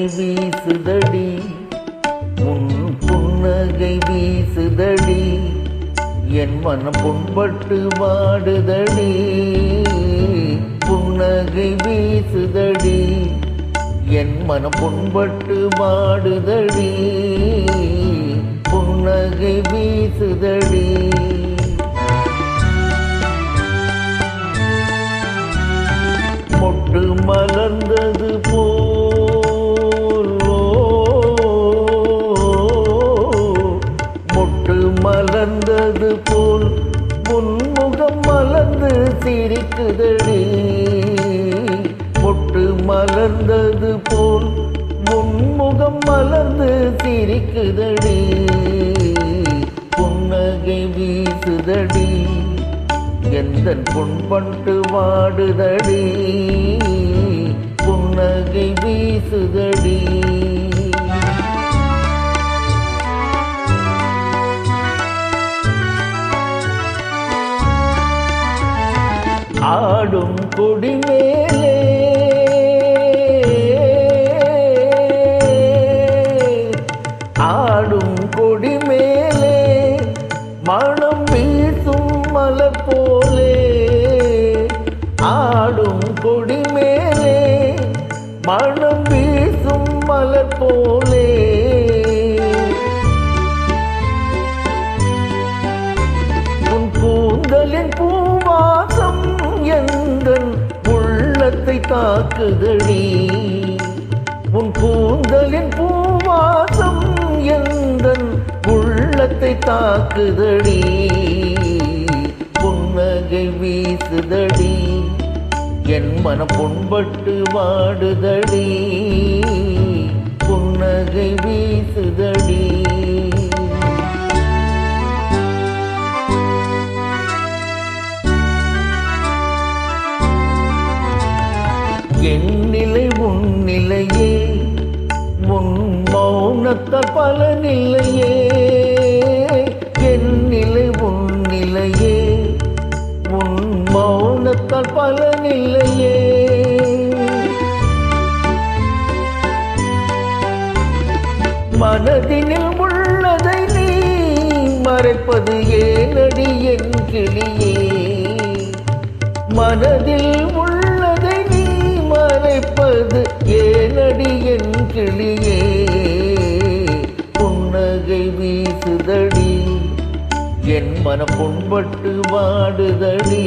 புன்னகை வீசுதடி உன் புன்னகை வீசுதடி என் மனம் புண்பட்டு வாடுதடி புன்னகை வீசுதடி என் மனம் புண்பட்டு வாடுதடி புன்னகை வீசுதடி மொட்டு மலர்ந்தது போல் மொட்டு மலர்ந்தது போல் முன்முகம் மலர்ந்து சிரிக்குதடி மொட்டு மலர்ந்தது போல் முன்முகம் மலர்ந்து சிரிக்குதடி புன்னகை வீசுதடி எந்தன் புண்பட்டு வாடுதடி புன்னகை வீசுதடி ஆடும் கொடி மேலே ஆடும் கொடி மேலே மனம் வீசும் மலர் போலே ஆடும் கொடி மேலே மனம் வீசும் மலர் போலே உன் கூந்தலின் பூவாசம் எந்தன் உள்ளத்தை தாக்குதடி உன் கூந்தலின் பூவாசம் எந்தன் உள்ளத்தை தாக்குதடி புன்னகை வீசுதடி என் மனம் புண்பட்டு வாடுதடி புன்னகை வீசுதடி என் நிலை உன் நிலையே உன் மௌனத்தால் பலனில்லையே என் நிலை உன் நிலையே உன் மௌனத்தால் பலனில்லையே மனதினில் உள்ளதை நீ மறைப்பது ஏனடி என் கிளியே மனதில் உள்ளதை நீ மறைப்பது ஏனடி என் கிளியே புன்னகை வீசுதடி என் மனம் புண்பட்டு வாடுதடி